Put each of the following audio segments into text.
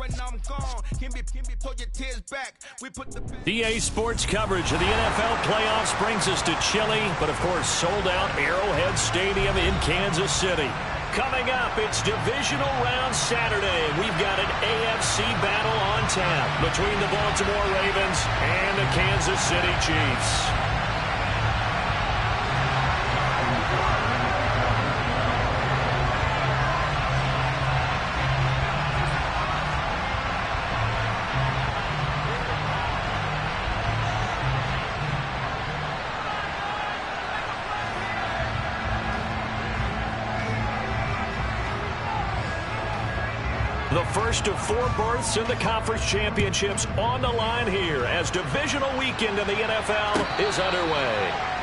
when I'm gone. Can be pull your tears back. We put the EA Sports coverage of the NFL playoffs brings us to chilly, but of course sold out Arrowhead Stadium in Kansas City. Coming up, it's divisional round Saturday. We've got an AFC battle on tap between the Baltimore Ravens and the Kansas City Chiefs. The first of 4 berths in the conference championships on the line here as divisional weekend in the NFL is underway.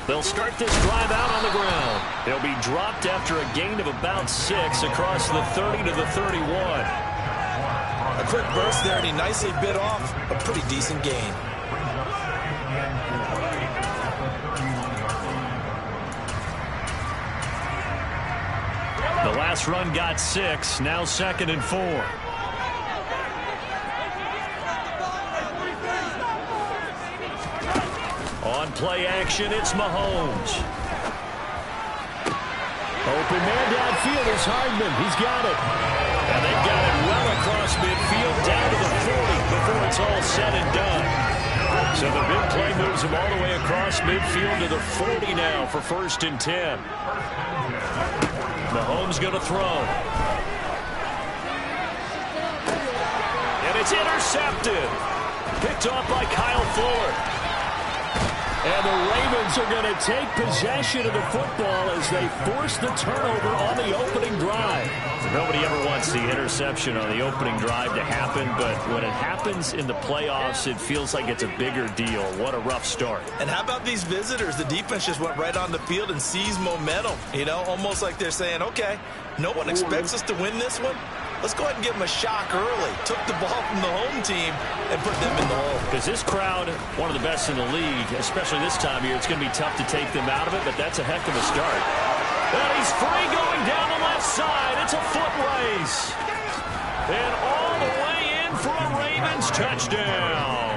They'll start this drive out on the ground. They'll be dropped after a gain of about 6 across the 30 to the 31. A quick burst there, and he nicely bit off a pretty decent gain. The last run got 6, now 2nd and 4. On play action, it's Mahomes. Open man downfield is Hardman. He's got it. And they've got it well across midfield down to the 40 before it's all said and done. So the big play moves him all the way across midfield to the 40 now for 1st and 10. Mahomes going to throw. And it's intercepted. Picked off by Kyle Fuller. And the Ravens are going to take possession of the football as they force the turnover on the opening drive. Nobody ever wants the interception on the opening drive to happen, but when it happens in the playoffs, it feels like it's a bigger deal. What a rough start. And how about these visitors? The defense just went right on the field and seized momentum. You know, almost like they're saying, okay, no one expects us to win this one. Let's go ahead and give them a shock early. Took the ball from the home team and put them in the hole. Because this crowd, one of the best in the league, especially this time of year, it's going to be tough to take them out of it, but that's a heck of a start. And he's free going down the left side. It's a foot race. And all the way in for a Ravens touchdown.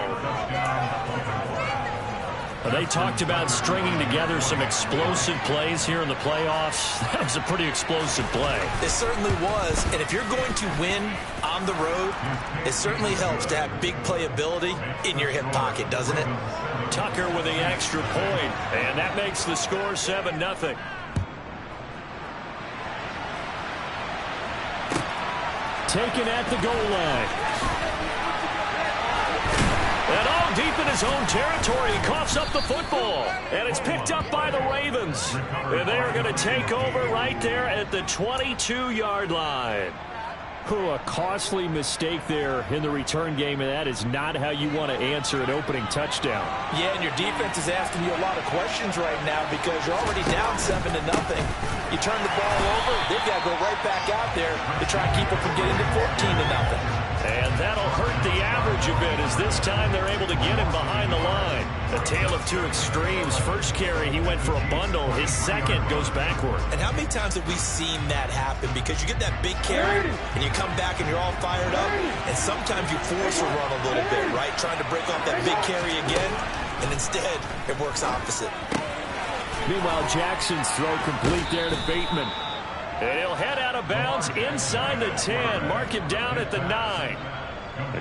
They talked about stringing together some explosive plays here in the playoffs. That was a pretty explosive play. It certainly was. And if you're going to win on the road, it certainly helps to have big playability in your hip pocket, doesn't it? Tucker with the extra point, and that makes the score 7-0. Taken at the goal line. And all deep in his own territory, he coughs up the football. And it's picked up by the Ravens. And they are going to take over right there at the 22-yard line. A costly mistake there in the return game, and that is not how you want to answer an opening touchdown. Yeah, and your defense is asking you a lot of questions right now because you're already down 7-0. You turn the ball over, they've got to go right back out there to try and keep it from getting to 14-0. And that'll hurt the average a bit as this time they're able to get him behind the line. A tale of two extremes. First carry, he went for a bundle. His second goes backward. And how many times have we seen that happen? Because you get that big carry, and you come back and you're all fired up, and sometimes you force a run a little bit, right? Trying to break off that big carry again, and instead it works opposite. Meanwhile, Jackson's throw complete there to Bateman. And he'll head out of bounds inside the 10. Mark him down at the 9.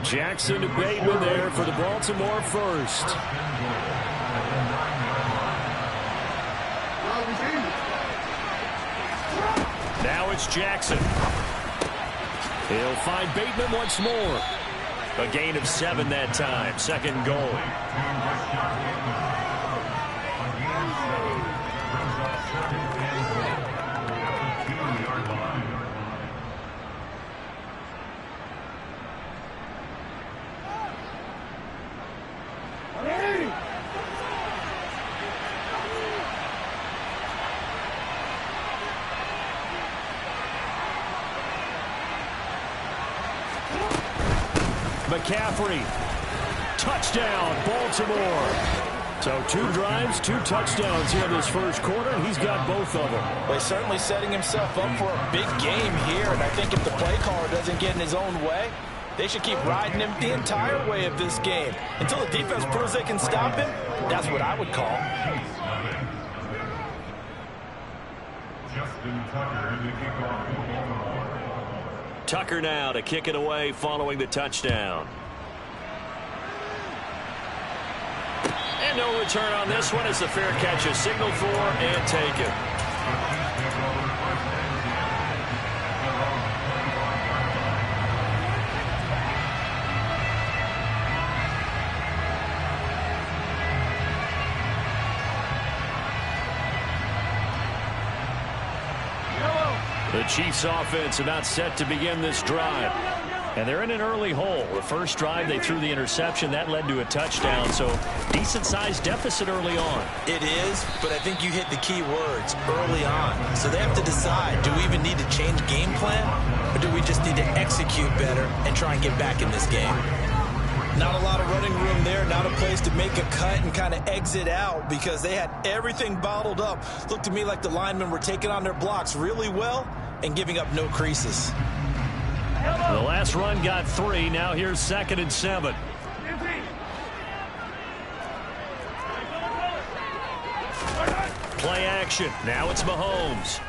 Jackson to Bateman there for the Baltimore first. Now it's Jackson. He'll find Bateman once more. A gain of 7 that time. Second goal. McCaffrey, touchdown, Baltimore. So 2 drives, 2 touchdowns here in this first quarter, and he's got both of them. Well, he's certainly setting himself up for a big game here, and I think if the play caller doesn't get in his own way, they should keep riding him the entire way of this game. Until the defense proves they can stop him, that's what I would call. Tucker now to kick it away following the touchdown. And no return on this one as the fair catch is signaled for and taken. The Chiefs offense about set to begin this drive. And they're in an early hole. The first drive, they threw the interception. That led to a touchdown. So decent-sized deficit early on. It is, but I think you hit the key words, early on. So they have to decide, do we even need to change game plan? Or do we just need to execute better and try and get back in this game? Not a lot of running room there, not a place to make a cut and kind of exit out because they had everything bottled up. Looked to me like the linemen were taking on their blocks really well and giving up no creases. The last run got 3. Now here's 2nd and 7. Play action. Now it's Mahomes.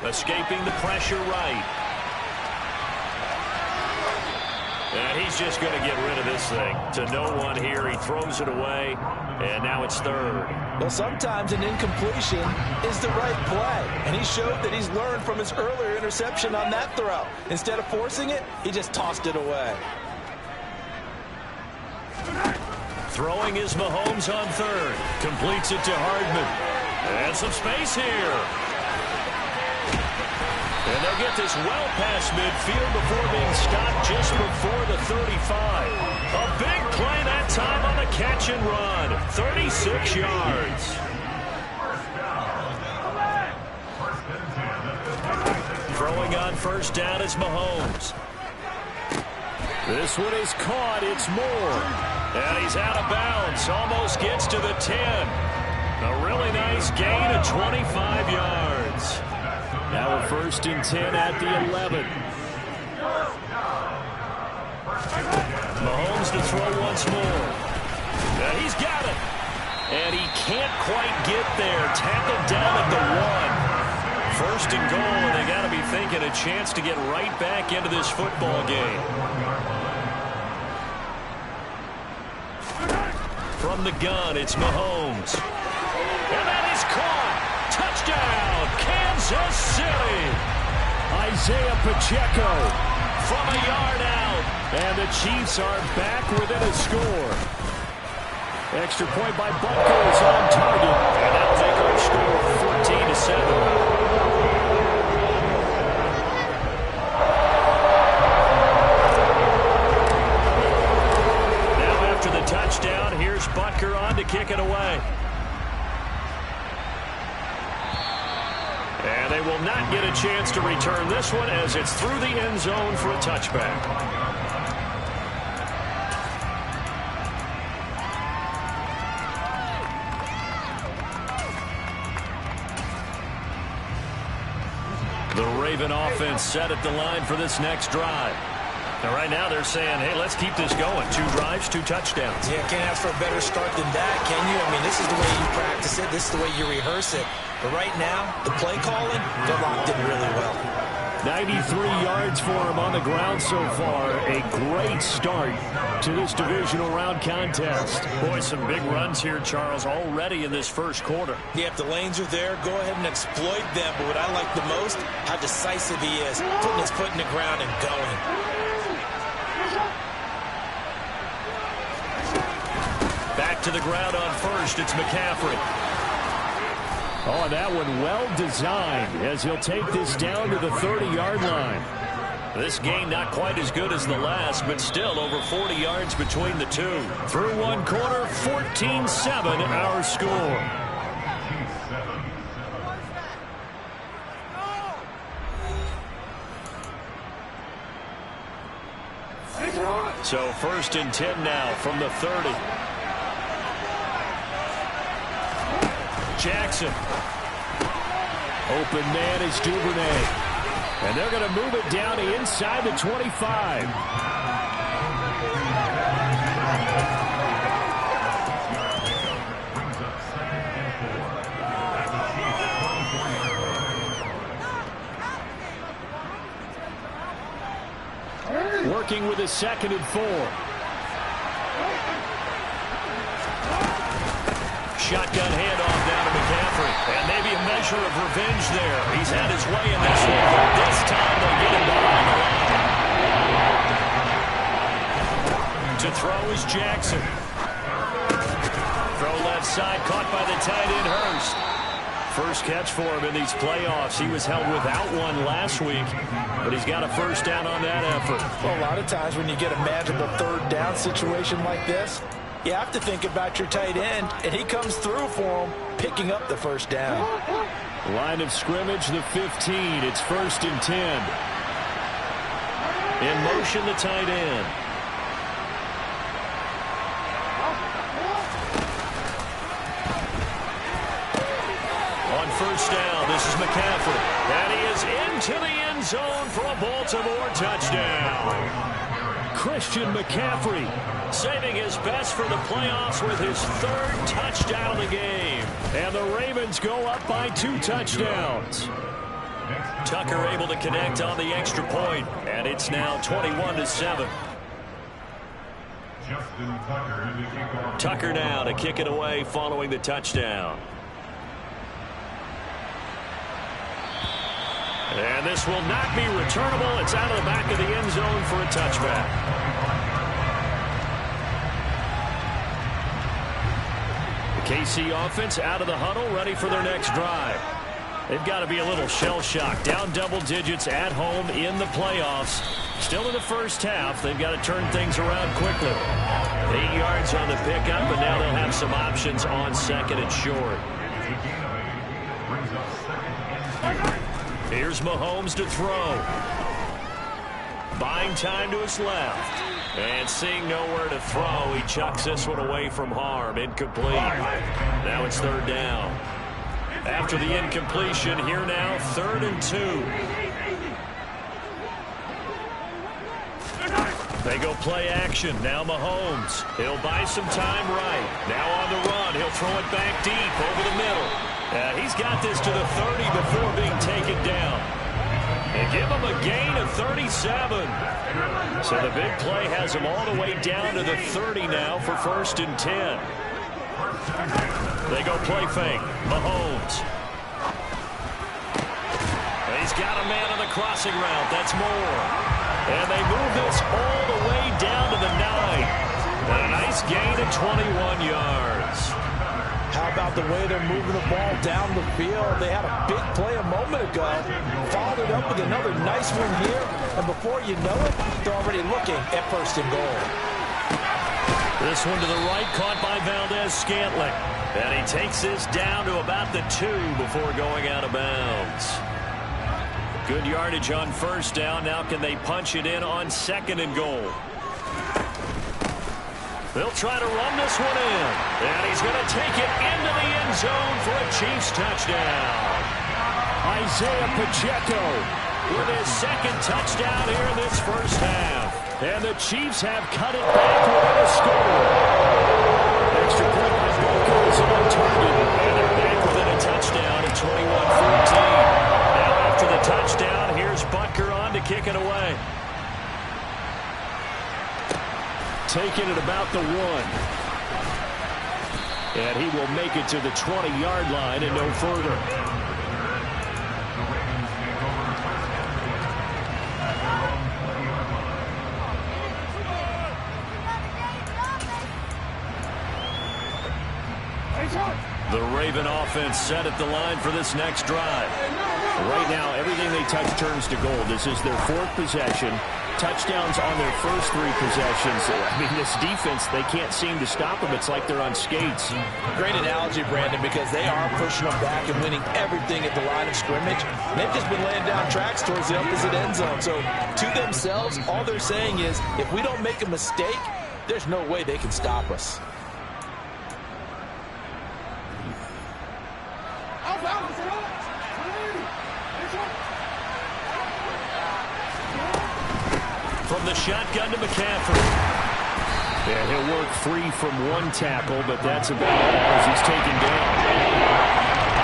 Escaping the pressure right. And he's just going to get rid of this thing. To no one here. He throws it away. And now it's 3rd. Well, sometimes an incompletion is the right play. And he showed that he's learned from his earlier interception on that throw. Instead of forcing it, he just tossed it away. Throwing is Mahomes on 3rd. Completes it to Hardman. And some space here. And they'll get this well past midfield before being stopped just before the 35. A big play that time on the catch and run. 36 yards. Throwing on first down is Mahomes. This one is caught. It's Moore. And he's out of bounds. Almost gets to the 10. A really nice gain of 25 yards. Now a 1st and 10 at the 11. Mahomes to throw once more. And he's got it. And he can't quite get there. Tackled down at the 1. 1st and goal, and they got to be thinking a chance to get right back into this football game. From the gun, it's Mahomes. And that is caught. Touchdown, Kansas City. Isaiah Pacheco from a yard out. And the Chiefs are back within a score. Extra point by Butker is on target. And that'll make our score 14-7. Butker on to kick it away. And they will not get a chance to return this one as it's through the end zone for a touchback. The Raven offense set at the line for this next drive. And right now they're saying, hey, let's keep this going. 2 drives, 2 touchdowns. Yeah, can't ask for a better start than that, can you? I mean, this is the way you practice it. This is the way you rehearse it. But right now, the play calling, they're locked in really well. 93 yards for him on the ground so far. A great start to this divisional round contest. Boy, some big runs here, Charles, already in this first quarter. Yeah, if the lanes are there, go ahead and exploit them. But what I like the most, how decisive he is, putting his foot in the ground and going. Back to the ground on first. It's McCaffrey. Oh, that one well designed as he'll take this down to the 30-yard line. This game not quite as good as the last, but still over 40 yards between the two. Through one quarter, 14-7 our score. So 1st and 10 now from the 30. Jackson. Open man is Duvernay. And they're going to move it down to inside the 25. Working with a 2nd and 4. Shotgun handoff down to McCaffrey. And maybe a measure of revenge there. He's had his way in this one, but this time they'll get him behind the line. To throw is Jackson. Throw left side, caught by the tight end Hurst. First catch for him in these playoffs. He was held without one last week, but he's got a first down on that effort. Well, a lot of times when you get a manageable 3rd down situation like this, you have to think about your tight end, and he comes through for him, picking up the first down. Line of scrimmage, the 15. It's 1st and 10. In motion, the tight end. On first down, this is McCaffrey. And he is into the end zone for a Baltimore touchdown. Christian McCaffrey saving his best for the playoffs with his 3rd touchdown of the game. And the Ravens go up by 2 touchdowns. Tucker able to connect on the extra point, and it's now 21-7. Tucker now to kick it away following the touchdown. And this will not be returnable. It's out of the back of the end zone for a touchback. The KC offense out of the huddle, ready for their next drive. They've got to be a little shell-shocked. Down double digits at home in the playoffs. Still in the first half. They've got to turn things around quickly. 8 yards on the pickup, and now they'll have some options on 2nd and short. Here's Mahomes to throw. Buying time to his left. And seeing nowhere to throw, he chucks this one away from harm. Incomplete. Now it's 3rd down. After the incompletion, here now, 3rd and 2. They go play action. Now Mahomes. He'll buy some time right. Now on the run. He'll throw it back deep over the middle. He's got this to the 30 before being taken down. And give him a gain of 37. So the big play has him all the way down to the 30 now for 1st and 10. They go play fake. Mahomes. He's got a man on the crossing route. That's Moore. And they move this all the way down to the 9. And a nice gain of 21 yards. How about the way they're moving the ball down the field? They had a big play a moment ago. Followed it up with another nice one here. And before you know it, they're already looking at 1st and goal. This one to the right, caught by Valdez-Scantling. And he takes this down to about the 2 before going out of bounds. Good yardage on first down. Now can they punch it in on 2nd and goal? They'll try to run this one in. And he's going to take it into the end zone for a Chiefs touchdown. Isaiah Pacheco with his 2nd touchdown here in this first half. And the Chiefs have cut it back within a score. Extra point by Booker is on target. And they're back within a touchdown at 21-14. Now after the touchdown, here's Butker on to kick it away. Taking it about the 1. And he will make it to the 20-yard line and no further. The Raven offense set at the line for this next drive. Right now, everything they touch turns to gold. This is their 4th possession. Touchdowns on their first 3 possessions. I mean, this defense, they can't seem to stop them. It's like they're on skates. Great analogy, Brandon, because they are pushing them back and winning everything at the line of scrimmage. They've just been laying down tracks towards the opposite end zone. So to themselves, all they're saying is, if we don't make a mistake, there's no way they can stop us. From the shotgun to McCaffrey. Yeah, he'll work free from 1 tackle, but that's about all as he's taken down.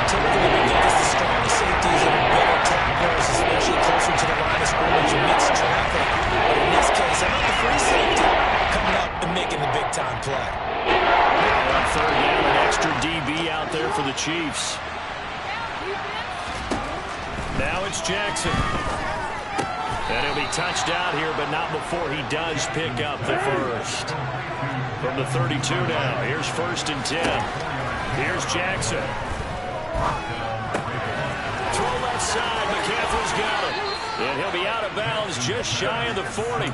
Typically, we get this the strongest safeties and better tacklers, especially closer to the line of scrimmage and mixed traffic. But in this case, I'm not the free safety coming up and making the big-time play. On 3rd down, an extra DB out there for the Chiefs. Now it's Jackson. And he'll be touched out here, but not before he does pick up the first. From the 32 now, here's 1st and 10. Here's Jackson. Throw left side, McCaffrey's got it. And he'll be out of bounds just shy of the 40.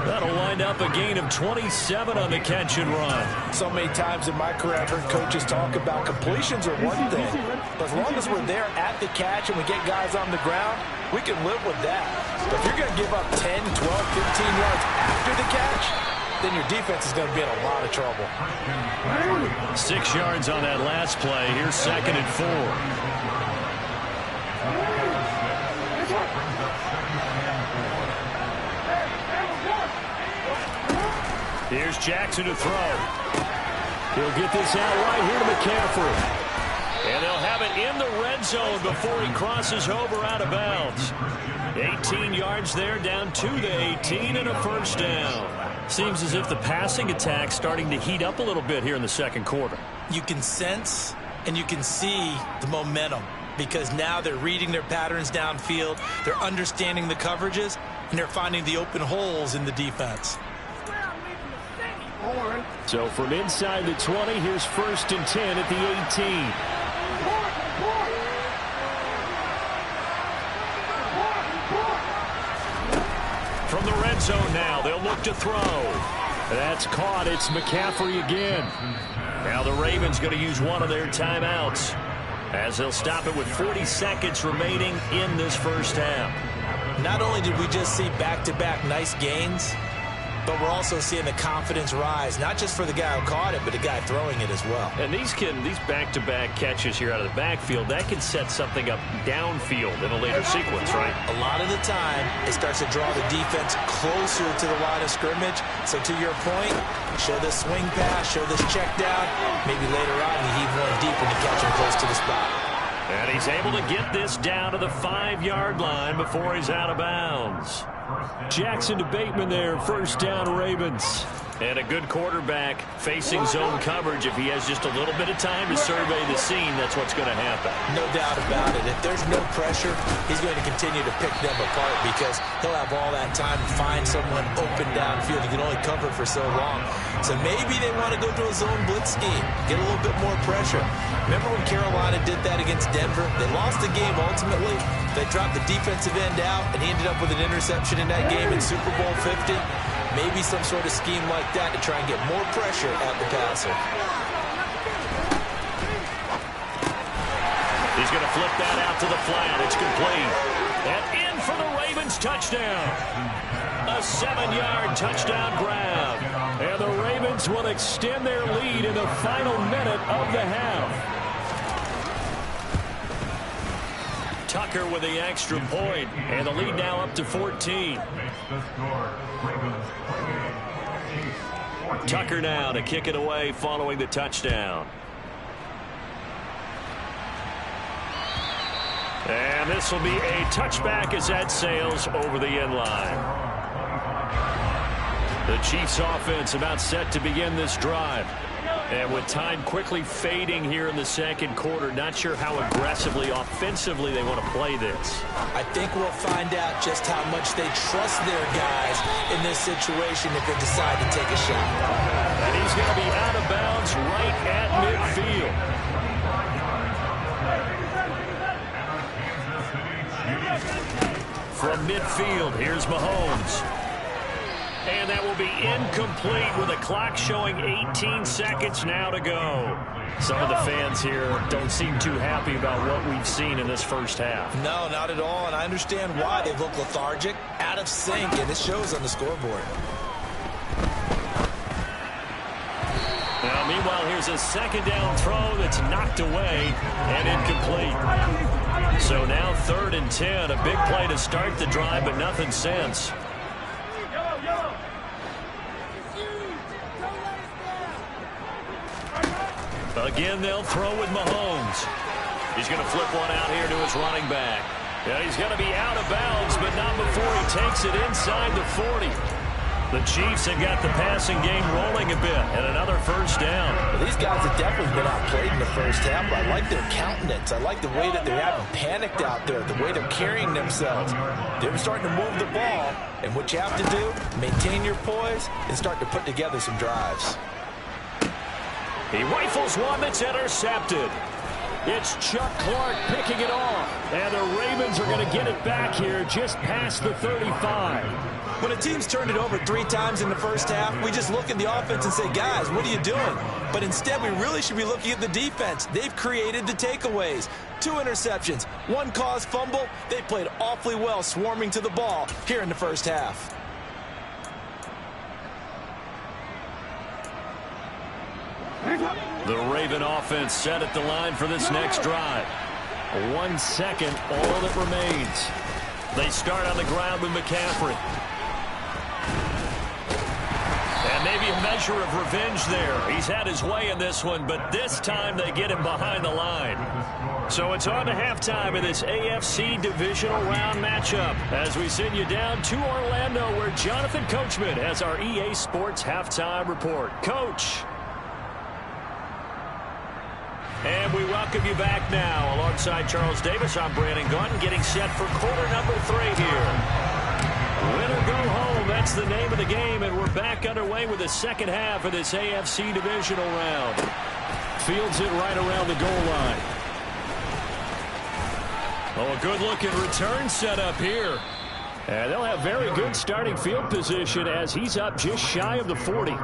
That'll wind up a gain of 27 on the catch and run. So many times in my career, I've heard coaches talk about completions are one thing. But as long as we're there at the catch and we get guys on the ground, we can live with that. But if you're going to give up 10, 12, 15 yards after the catch, then your defense is going to be in a lot of trouble. 6 yards on that last play. Here's 2nd and 4. Here's Jackson to throw. He'll get this out right here to McCaffrey. And they'll have it in the red zone before he crosses over out of bounds. 18 yards there, down to the 18 and a first down. Seems as if the passing attack's starting to heat up a little bit here in the 2nd quarter. You can sense and you can see the momentum because now they're reading their patterns downfield, they're understanding the coverages, and they're finding the open holes in the defense. So from inside the 20, here's 1st and 10 at the 18. From the red zone now, they'll look to throw. That's caught. It's McCaffrey again. Now the Ravens going to use one of their timeouts as they'll stop it with 40 seconds remaining in this first half. Not only did we just see back-to-back nice gains, but we're also seeing the confidence rise, not just for the guy who caught it, but the guy throwing it as well. And these back-to-back catches here out of the backfield, that can set something up downfield in a later sequence, right? A lot of the time, it starts to draw the defense closer to the line of scrimmage. So to your point, show this swing pass, show this check down. Maybe later on, you heave one deep when you catch him close to the spot. And he's able to get this down to the 5-yard line before he's out of bounds. Jackson to Bateman there, first down Ravens. And a good quarterback facing zone coverage. If he has just a little bit of time to survey the scene, that's what's going to happen. No doubt about it. If there's no pressure, he's going to continue to pick them apart because he'll have all that time to find someone open downfield. He can only cover for so long. So maybe they want to go to a zone blitz scheme, get a little bit more pressure. Remember when Carolina did that against Denver? They lost the game ultimately. They dropped the defensive end out, and he ended up with an interception in that game in Super Bowl 50. Maybe some sort of scheme like that to try and get more pressure at the passer. He's going to flip that out to the flat. It's complete. And in for the Ravens touchdown. A 7-yard touchdown grab. And the Ravens will extend their lead in the final minute of the half. Tucker with the extra point, and the lead now up to 14. Tucker now to kick it away following the touchdown. And this will be a touchback as that sails over the end line. The Chiefs offense about set to begin this drive. And with time quickly fading here in the second quarter, not sure how aggressively, offensively they want to play this. I think we'll find out just how much they trust their guys in this situation if they decide to take a shot. And he's going to be out of bounds right at midfield. From midfield, here's Mahomes. And that will be incomplete with a clock showing 18 seconds now to go. Some of the fans here don't seem too happy about what we've seen in this first half. No, not at all, and I understand why. They look lethargic, out of sync, and it shows on the scoreboard. Now, meanwhile, here's a second down throw that's knocked away and incomplete. So now 3rd and 10, a big play to start the drive, but nothing since. Again, they'll throw with Mahomes. He's going to flip one out here to his running back. Yeah, he's going to be out of bounds, but not before he takes it inside the 40. The Chiefs have got the passing game rolling a bit, and another first down. Well, these guys have definitely been outplayed in the first half, but I like their countenance. I like the way that they haven't panicked out there, the way they're carrying themselves. They're starting to move the ball, and what you have to do, maintain your poise and start to put together some drives. He rifles one that's intercepted. It's Chuck Clark picking it off. And the Ravens are going to get it back here just past the 35. When a team's turned it over 3 times in the first half, we just look at the offense and say, guys, what are you doing? But instead, we really should be looking at the defense. They've created the takeaways. 2 interceptions, 1 caused fumble. They played awfully well swarming to the ball here in the first half. The Raven offense set at the line for this next drive. 1 second, all that remains. They start on the ground with McCaffrey. And maybe a measure of revenge there. He's had his way in this one, but this time they get him behind the line. So it's on to halftime in this AFC divisional round matchup as we send you down to Orlando where Jonathan Coachman has our EA Sports halftime report. Coach. And we welcome you back now. Alongside Charles Davis, I'm Brandon Gaudin, getting set for quarter number 3 here. Win or go home, that's the name of the game, and we're back underway with the second half of this AFC divisional round. Fields it right around the goal line. Oh, a good-looking return set up here. And they'll have very good starting field position as he's up just shy of the 40.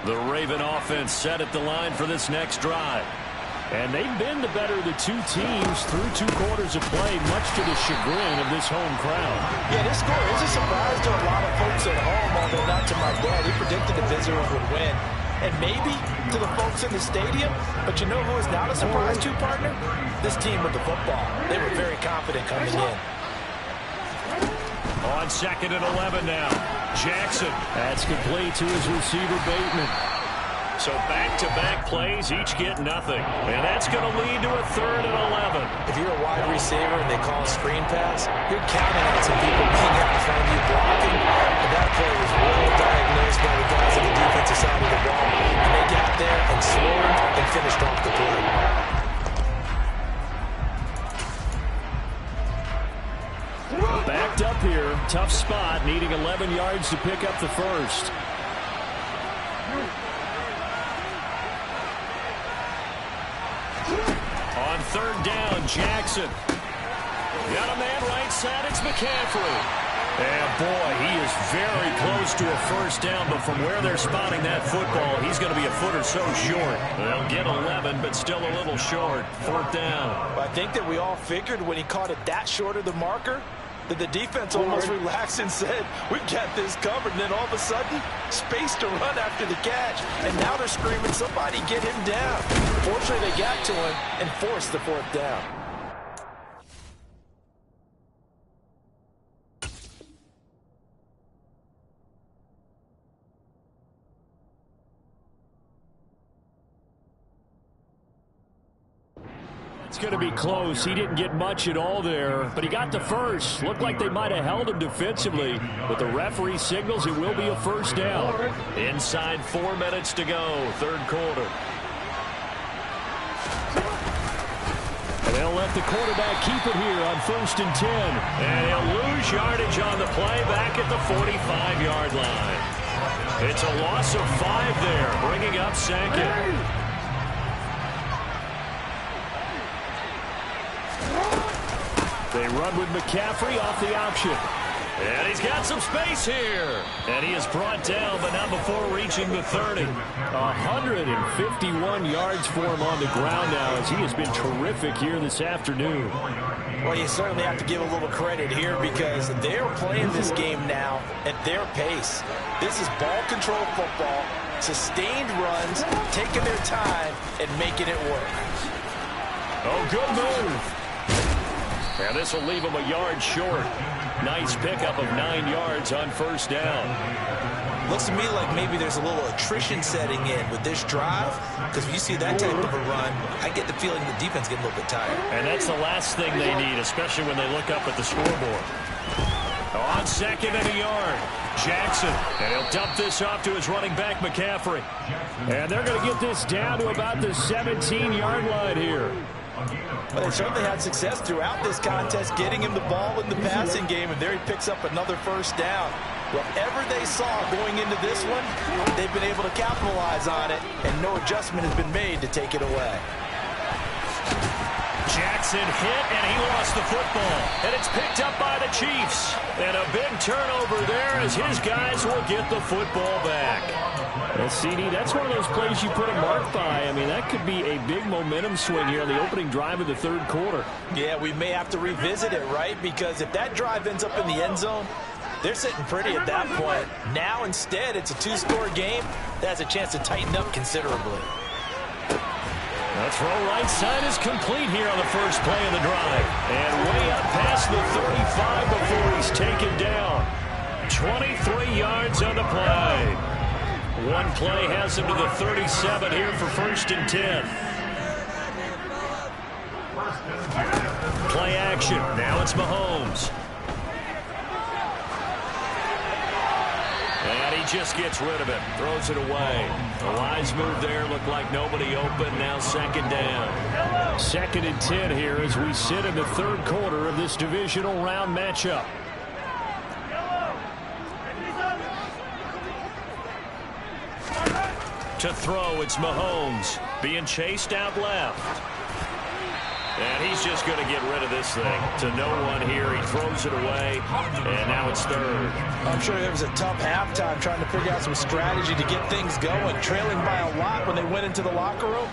The Raven offense set at the line for this next drive. And they've been the better of the 2 teams through 2 quarters of play, much to the chagrin of this home crowd. Yeah, this score is a surprise to a lot of folks at home, although not to my dad. He predicted the visitors would win. And maybe to the folks in the stadium, but you know who is not a surprise to, partner? This team with the football. They were very confident coming in. On 2nd and 11 now. Jackson. That's complete to his receiver, Bateman. So back-to-back plays, each get nothing. And that's going to lead to a 3rd and 11. If you're a wide receiver and they call a screen pass, you're counting on some people being out in front of you blocking. And that play was well diagnosed by the guys on the defensive side of the ball. And they got there and swarmed and finished off the play. Backed up here, tough spot, needing 11 yards to pick up the first. third down. Jackson. Got a man right side. It's McCaffrey. And, boy, he is very close to a first down, but from where they're spotting that football, he's going to be a foot or so short. They'll get 11, but still a little short. Fourth down. I think that we all figured when he caught it that short of the marker that the defense almost relaxed and said, we've got this covered. And then all of a sudden, space to run after the catch. And now they're screaming, somebody get him down. Fortunately, they got to him and forced the fourth down. It's going to be close. He didn't get much at all there, but he got the first. Looked like they might have held him defensively, but the referee signals it will be a first down. Inside 4 minutes to go, third quarter. And they'll let the quarterback keep it here on 1st and 10. And he'll lose yardage on the play back at the 45-yard line. It's a loss of 5 there, bringing up second. They run with McCaffrey off the option. And he's got some space here. And he is brought down, but not before reaching the 30. 151 yards for him on the ground now, as he has been terrific here this afternoon. Well, you certainly have to give a little credit here because they're playing this game now at their pace. This is ball control football, sustained runs, taking their time and making it work. Oh, good move. And this will leave him a yard short. Nice pickup of 9 yards on first down. Looks to me like maybe there's a little attrition setting in with this drive, because when you see that type of a run, I get the feeling the defense getting a little bit tired. And that's the last thing they need, especially when they look up at the scoreboard. On second and a yard, Jackson. And he'll dump this off to his running back, McCaffrey. And they're going to get this down to about the 17-yard line here. But they certainly had success throughout this contest, getting him the ball in the passing game, and there he picks up another first down. Whatever they saw going into this one, they've been able to capitalize on it, and no adjustment has been made to take it away. Jackson hit, and he lost the football. And it's picked up by the Chiefs. And a big turnover there as his guys will get the football back. Well, CD, that's one of those plays you put a mark by. I mean, that could be a big momentum swing here on the opening drive of the third quarter. Yeah, we may have to revisit it, right? Because if that drive ends up in the end zone, they're sitting pretty at that point. Now, instead, it's a two-score game. That has a chance to tighten up considerably. The throw right side is complete here on the first play of the drive. And way up past the 35 before he's taken down. 23 yards on the play. One play has him to the 37 here for 1st and 10. Play action. Now it's Mahomes. And he just gets rid of it. Throws it away. A wise move there. Looked like nobody open. Now second down. 2nd and 10 here as we sit in the third quarter of this divisional round matchup. To throw, it's Mahomes. Being chased out left. And he's just going to get rid of this thing. To no one here. He throws it away. And now it's third. I'm sure it was a tough halftime trying to figure out some strategy to get things going. Trailing by a lot when they went into the locker room.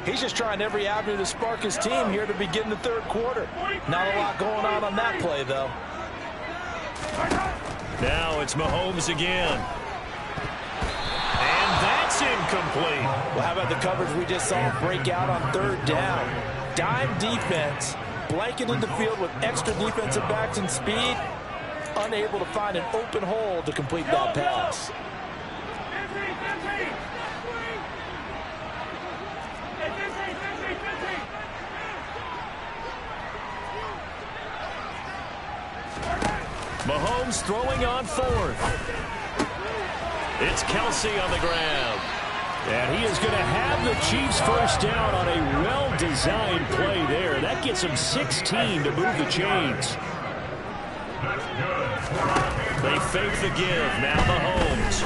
He's just trying every avenue to spark his team here to begin the third quarter. Not a lot going on that play, though. Now it's Mahomes again. And that's incomplete. Well, how about the coverage we just saw break out on third down? Dime defense, blanketed the field with extra defensive backs and speed, unable to find an open hole to complete that pass. Mahomes throwing on 4th. It's Kelsey on the ground. And he is going to have the Chiefs first down on a well-designed play there. That gets him 16 to move the chains. They fake the give. Now Mahomes.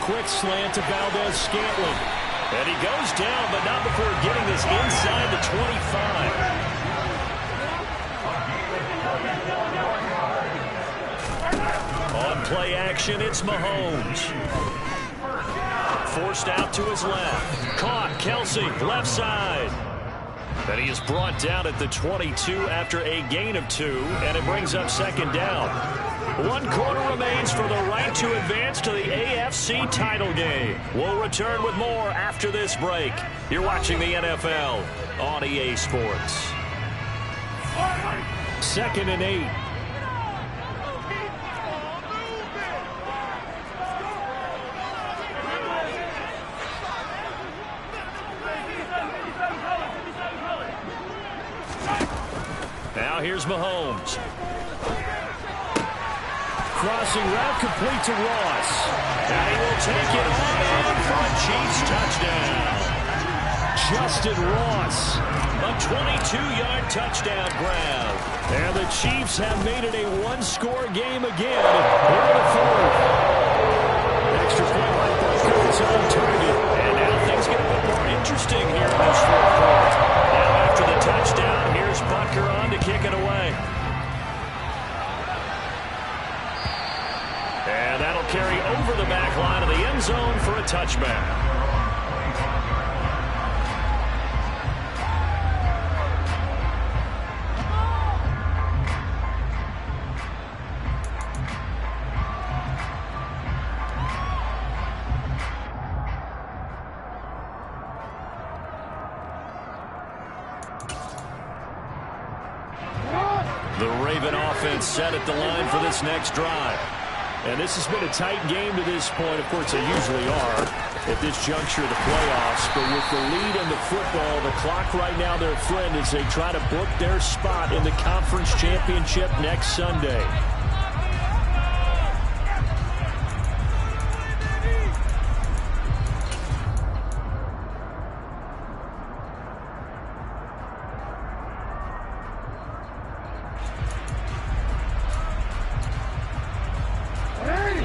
Quick slant to Valdez-Scantling. And he goes down, but not before getting this inside the 25. On play action, it's Mahomes. Forced out to his left. Caught, Kelce, left side. And he is brought down at the 22 after a gain of 2, and it brings up second down. 1 quarter remains for the right to advance to the AFC title game. We'll return with more after this break. You're watching the NFL on EA Sports. 2nd and 8. Now here's Mahomes. Crossing route complete to Ross. And he will take it on in for a Chiefs touchdown. Justin Ross, a 22-yard touchdown grab. And the Chiefs have made it a one-score game again here in the fourth. Extra point right there, it's on target. And now things get a bit more interesting here in this fourth quarter. Now after the touchdown, here's Butker on to kick it away. And that'll carry over the back line of the end zone for a touchback. The Raven offense set at the line for this next drive. And this has been a tight game to this point. Of course, they usually are at this juncture of the playoffs. But with the lead in the football, the clock right now their friend as they try to book their spot in the conference championship next Sunday.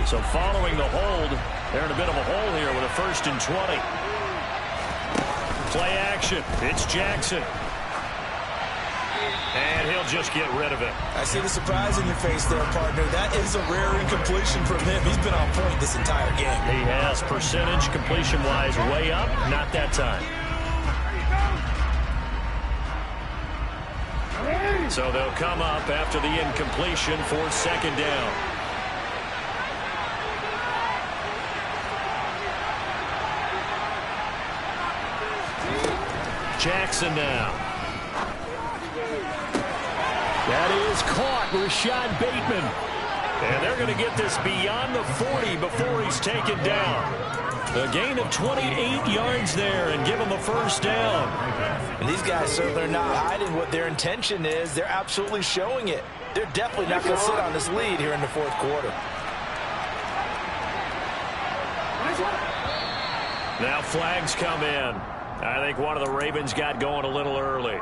So following the hold, they're in a bit of a hole here with a 1st and 20. Play action. It's Jackson. And he'll just get rid of it. I see the surprise in your face there, partner. That is a rare incompletion from him. He's been on point this entire game. He has percentage completion-wise way up. Not that time. So they'll come up after the incompletion for 2nd down. Jackson now. That is caught, Rashad Bateman. And they're going to get this beyond the 40 before he's taken down. A gain of 28 yards there and give him a 1st down. And these guys certainly are not hiding what their intention is. They're absolutely showing it. They're definitely not going to sit on this lead here in the 4th quarter. Now flags come in. I think one of the Ravens got going a little early.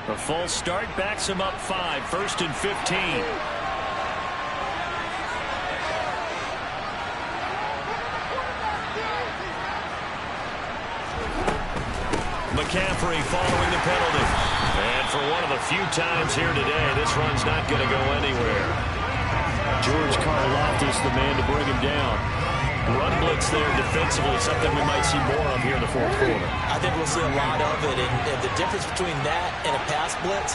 A false start backs him up 5, 1st and 15. McCaffrey following the penalty. And for one of the few times here today, this run's not going to go anywhere. George Karlaftis, the man to bring him down. Run blitz there defensively, something we might see more of here in the 4th quarter. I think we'll see a lot of it, and the difference between that and a pass blitz,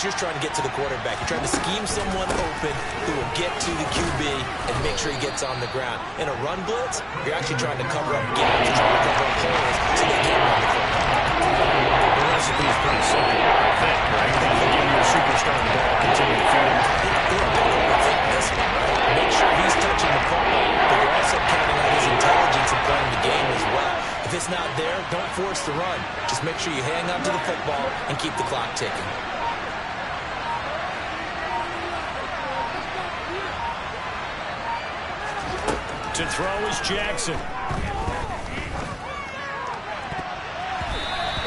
you're trying to get to the quarterback. You're trying to scheme someone open who will get to the QB and make sure he gets on the ground. In a run blitz, you're actually trying to cover up gaps, you're trying to cover up holes so they can't run the football. The recipe is pretty simple, I think, right? You give your superstar the ball, continue to feed him. Make sure he's touching the football, but you're also counting on his intelligence in playing the game as well. If it's not there, don't force the run. Just make sure you hang on to the football and keep the clock ticking. To throw is Jackson.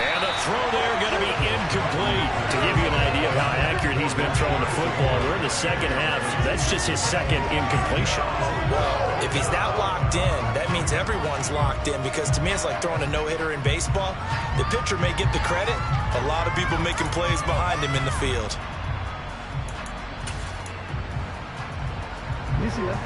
And the throw there going to be incomplete. To give you an idea of how accurate he's he's been throwing the football. We're in the second half. That's just his second incompletion. Well, if he's not locked in, that means everyone's locked in, because to me it's like throwing a no-hitter in baseball. The pitcher may get the credit. A lot of people making plays behind him in the field. You see that?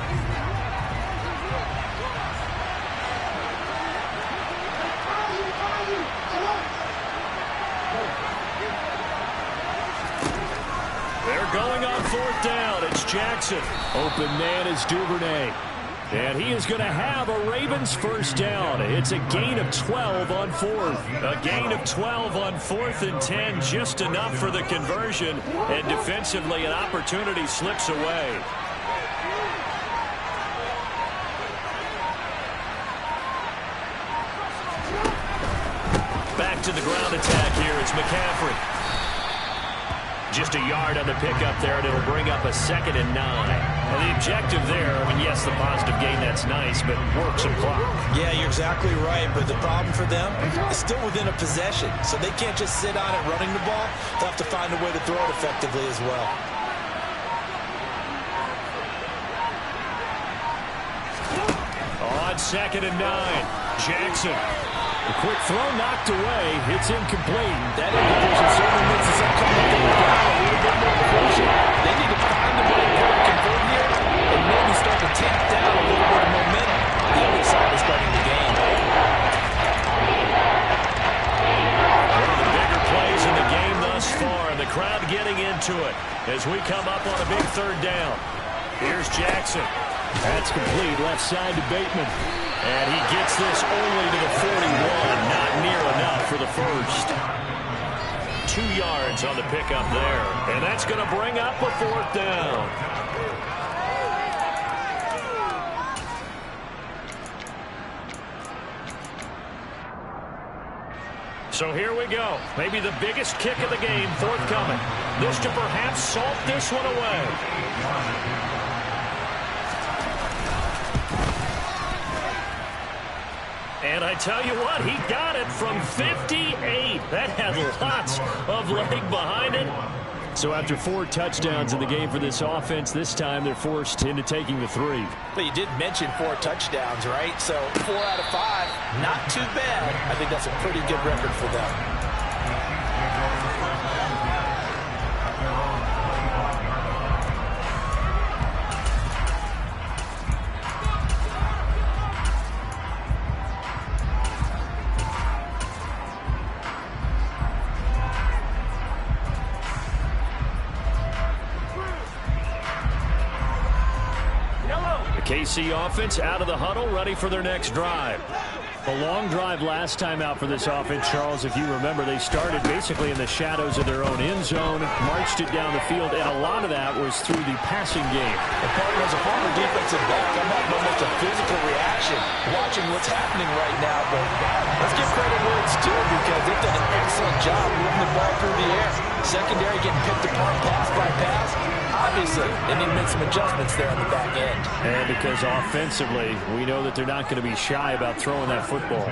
They're going on fourth down. It's Jackson. Open man is Duvernay. And he is going to have a Ravens first down. It's a gain of 12 on fourth. A gain of 12 on 4th and 10. Just enough for the conversion. And defensively, an opportunity slips away. Back to the ground attack here. It's McCaffrey. Just a yard on the pickup there, and it'll bring up a 2nd and 9. And the objective there, I mean, yes, the positive gain, that's nice, but work some clock. Yeah, you're exactly right, but the problem for them is still within a possession, so they can't just sit on it running the ball. They'll have to find a way to throw it effectively as well. On 2nd and 9, Jackson. A quick throw knocked away. It's incomplete. That incompletion certainly makes it come up and down a little bit more crucial. They need to find a way to convert here and maybe start to tamp down a little bit of momentum. The other side is starting to gain. One of the bigger plays in the game thus far, and the crowd getting into it as we come up on a big 3rd down. Here's Jackson. That's complete. Left side to Bateman. And he gets this only to the 41. Not near enough for the first. 2 yards on the pickup there. And that's going to bring up a 4th down. So here we go. Maybe the biggest kick of the game forthcoming. This to perhaps salt this one away. And I tell you what, he got it from 58. That had lots of leg behind it. So after 4 touchdowns in the game for this offense, this time they're forced into taking the 3. But you did mention 4 touchdowns, right? So 4 out of 5, not too bad. I think that's a pretty good record for them. KC offense out of the huddle, ready for their next drive. A long drive last time out for this offense, Charles. If you remember, they started basically in the shadows of their own end zone, marched it down the field, and a lot of that was through the passing game. As a former defensive back, I'm not know much a physical reaction watching what's happening right now, but let's give credit where it's due, because they've done an excellent job moving the ball through the air. Secondary getting picked apart pass by pass. Obviously, they need to make some adjustments there on the back end. And because offensively, we know that they're not going to be shy about throwing that football.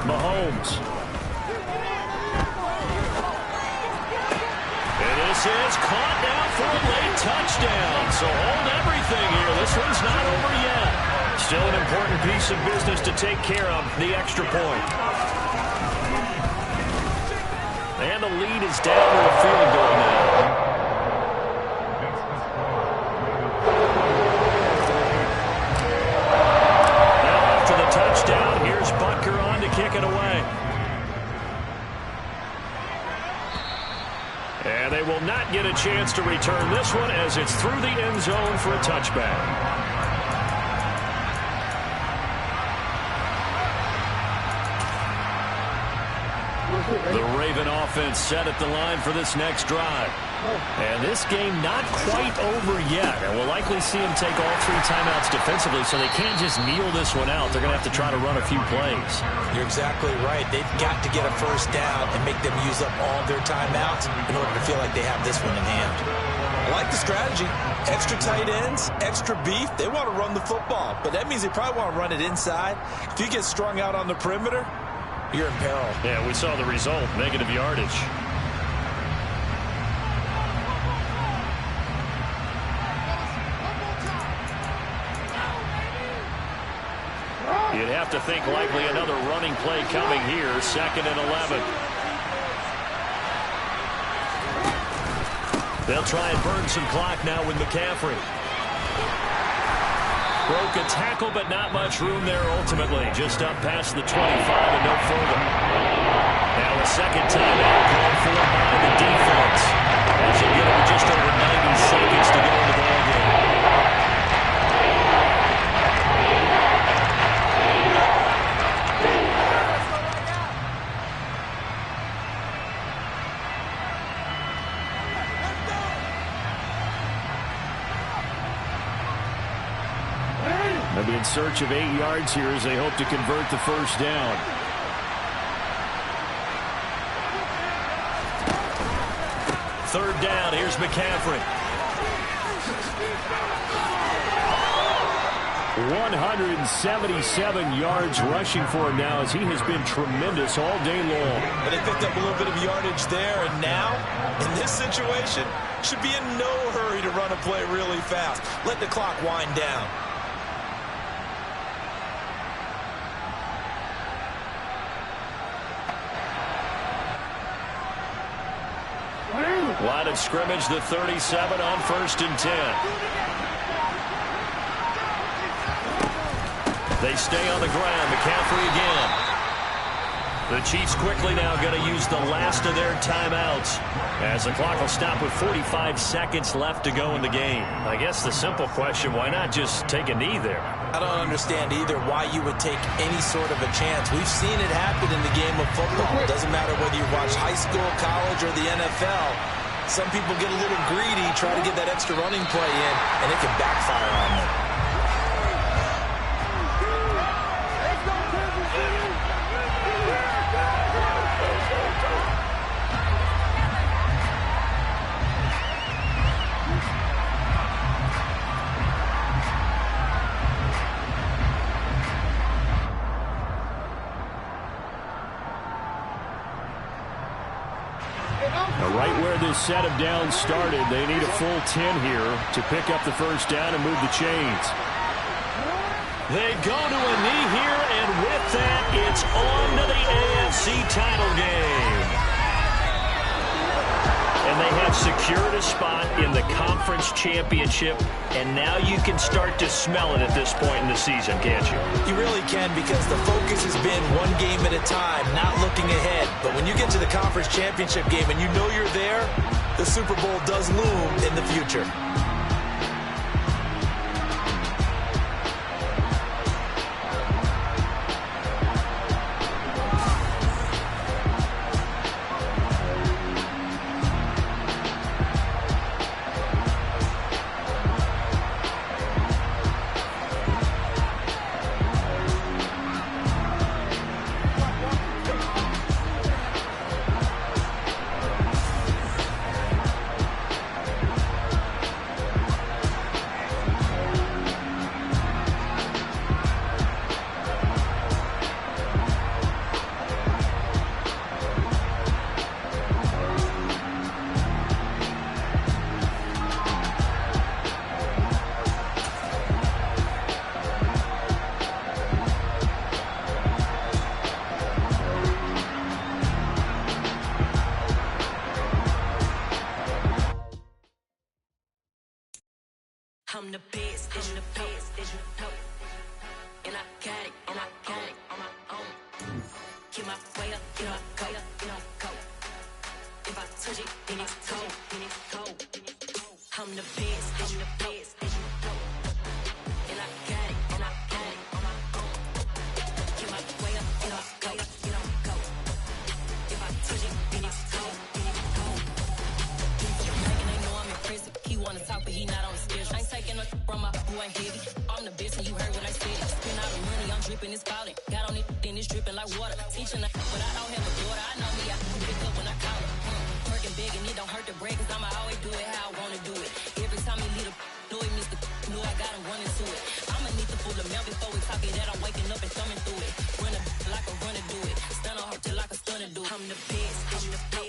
Mahomes. And this is caught down for a late touchdown. So hold everything here. This one's not over yet. Still an important piece of business to take care of, the extra point. And the lead is down to a field goal now. Touchdown. Here's Butker on to kick it away. And they will not get a chance to return this one as it's through the end zone for a touchback. The Raven offense set at the line for this next drive. And this game not quite over yet. And we'll likely see them take all 3 timeouts defensively, so they can't just kneel this one out. They're going to have to try to run a few plays. You're exactly right. They've got to get a first down and make them use up all their timeouts in order to feel like they have this one in hand. I like the strategy. Extra tight ends, extra beef. They want to run the football, but that means they probably want to run it inside. If you get strung out on the perimeter, you're in peril. Yeah, we saw the result, negative yardage. You'd have to think likely another running play coming here, 2nd and 11. They'll try and burn some clock now with McCaffrey. Broke a tackle, but not much room there ultimately. Just up past the 25 and no further. Now a second timeout called for by the defense. As you get with just over 90 seconds to go in the ballgame. They'll be in search of 8 yards here as they hope to convert the first down. Third down, here's McCaffrey. 177 yards rushing for him now as he has been tremendous all day long. And they picked up a little bit of yardage there, and now, in this situation, should be in no hurry to run a play really fast. Let the clock wind down. Line of scrimmage, the 37 on 1st and 10. They stay on the ground. McCaffrey again. The Chiefs quickly now going to use the last of their timeouts as the clock will stop with 45 seconds left to go in the game. I guess the simple question, why not just take a knee there? I don't understand either why you would take any sort of a chance. We've seen it happen in the game of football. It doesn't matter whether you watch high school, college, or the NFL. Some people get a little greedy, try to get that extra running play in, and it can backfire on them. Right where this set of downs started, they need a full 10 here to pick up the first down and move the chains. They go to a knee here, and with that, it's on to the AFC title game. And they have secured a spot in the conference championship, and now you can start to smell it at this point in the season, can't you? You really can, because the focus has been one game at a time, not looking ahead. But when you get to the conference championship game and you know you're there, the Super Bowl does loom in the future. I'm the best, and the best, and you know. And I got it, and I got it on my own. Get my way up, you know, go, you know, go. If I touch it, then it's cold, then it's cold. I'm the best, and the best, and you know. And I got it, and I got it on my own. Get my way up, you know, go, you know, go. If I touch it, then it's cold, then it's cold. They know I'm impressive. He wanna talk, but he not on the schedule. I ain't taking nothing from my boy heavy. I'm the best, and you heard what I said. Spend all the money, I'm dripping, it's falling. Got on it, then it's dripping like water. Teaching the but I don't have a daughter. I know me, I can pick up when I call it. Working big, and it don't hurt to break, cause I'ma always do it how I wanna do it. Every time he lead a know he missed the know I got him running to it. I'ma need to pull the mail before we talk it that I'm waking up and thumbing through it. Run a like a runner do it. Stun on her till like a stunner do it. I'm the best, I'm the best.